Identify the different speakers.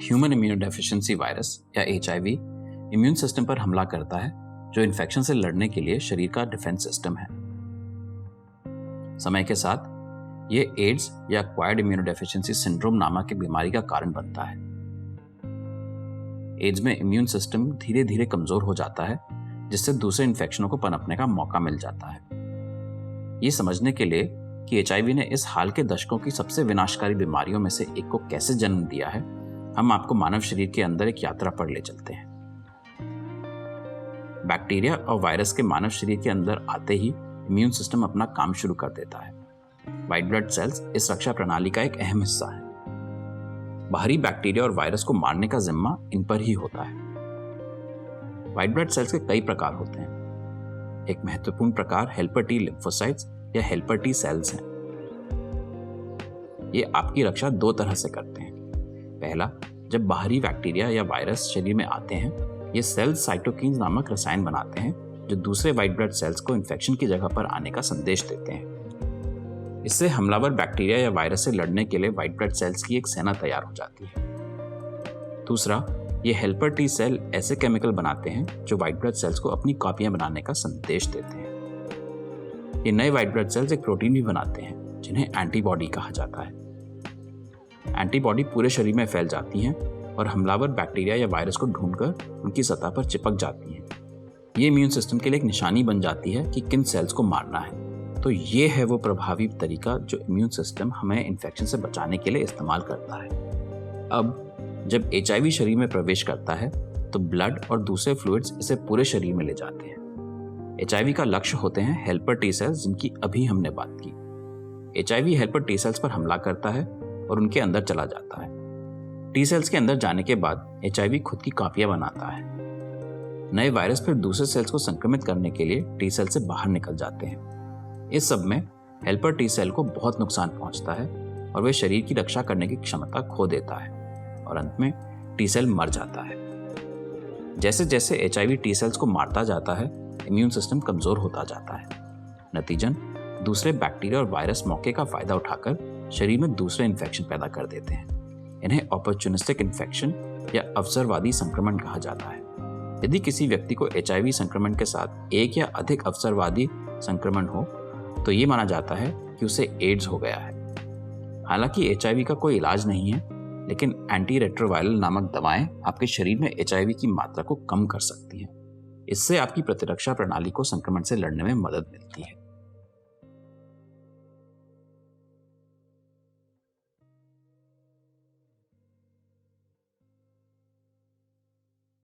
Speaker 1: Human immunodeficiency virus या HIV immune system पर हमला करता है, जो इन्फेक्शन से लड़ने के लिए शरीर का डिफेंस सिस्टम है। समय के साथ ये एड्स या एक्वायर्ड इम्यूनोडेफिशिएंसी सिंड्रोम नामक एक बीमारी का कारण बनता है। एड्स में इम्यून सिस्टम धीरे धीरे कमजोर हो जाता है, जिससे दूसरे इन्फेक्शनों को पनपने का मौका मिल जाता है। ये समझने के लिए कि HIV ने इस हाल के दशकों की सबसे विनाशकारी बीमारियों में से एक को कैसे जन्म दिया है, हम आपको मानव शरीर के अंदर एक यात्रा पर ले चलते हैं। बैक्टीरिया और वायरस के मानव शरीर के अंदर आते ही इम्यून सिस्टम अपना काम शुरू कर देता है। व्हाइट ब्लड सेल्स इस रक्षा प्रणाली का एक अहम हिस्सा है। बाहरी बैक्टीरिया और वायरस को मारने का जिम्मा इन पर ही होता है। व्हाइट ब्लड सेल्स के कई प्रकार होते हैं। एक महत्वपूर्ण प्रकार हेल्पर टी लिम्फोसाइट्स या हेल्पर टी सेल्स हैं। ये आपकी रक्षा दो तरह से करते हैं। पहला, जब बाहरी बैक्टीरिया या वायरस शरीर में आते हैं, ये सेल्स साइटोकिन्स नामक रसायन बनाते हैं, जो दूसरे व्हाइट ब्लड सेल्स को इन्फेक्शन की जगह पर आने का संदेश देते हैं। इससे हमलावर बैक्टीरिया या वायरस से लड़ने के लिए व्हाइट ब्लड सेल्स की एक सेना तैयार हो जाती है। दूसरा, ये हेल्पर टी सेल ऐसे केमिकल बनाते हैं जो व्हाइट ब्लड सेल्स को अपनी कॉपियां बनाने का संदेश देते हैं। ये नए व्हाइट ब्लड सेल्स एक प्रोटीन भी बनाते हैं, जिन्हें एंटीबॉडी कहा जाता है। एंटीबॉडी पूरे शरीर में फैल जाती हैं और हमलावर बैक्टीरिया या वायरस को ढूंढकर उनकी सतह पर चिपक जाती हैं। ये इम्यून सिस्टम के लिए एक निशानी बन जाती है कि किन सेल्स को मारना है। तो ये है वो प्रभावी तरीका जो इम्यून सिस्टम हमें इन्फेक्शन से बचाने के लिए इस्तेमाल करता है। अब जब HIV शरीर में प्रवेश करता है तो ब्लड और दूसरे फ्लूइड्स इसे पूरे शरीर में ले जाते हैं। HIV का लक्ष्य होते हैं हेल्पर टी सेल्स, जिनकी अभी हमने बात की। HIV हेल्पर टी सेल्स पर हमला करता है और उनके अंदर चला जाता है। टी सेल्स के अंदर जाने के बाद HIV खुद की कॉपियां बनाता है। नए वायरस फिर दूसरे सेल्स को संक्रमित करने के लिए टी सेल से बाहर निकल जाते हैं। इस सब में हेल्पर टी सेल को बहुत नुकसान पहुंचता है और वे शरीर की रक्षा करने की क्षमता खो देता है और अंत में टी सेल मर जाता है। जैसे जैसे HIV टी सेल्स को मारता जाता है, इम्यून सिस्टम कमजोर होता जाता है। नतीजन दूसरे बैक्टीरिया और वायरस मौके का फायदा उठाकर शरीर में दूसरे इन्फेक्शन पैदा कर देते हैं। इन्हें अपॉर्चुनिस्टिक इन्फेक्शन या अवसरवादी संक्रमण कहा जाता है। यदि किसी व्यक्ति को HIV संक्रमण के साथ एक या अधिक अवसरवादी संक्रमण हो तो ये माना जाता है कि उसे एड्स हो गया है। हालांकि HIV का कोई इलाज नहीं है, लेकिन एंटी रेट्रोवायरल नामक दवाएं आपके शरीर में HIV की मात्रा को कम कर सकती हैं। इससे आपकी प्रतिरक्षा प्रणाली को संक्रमण से लड़ने में मदद मिलती है।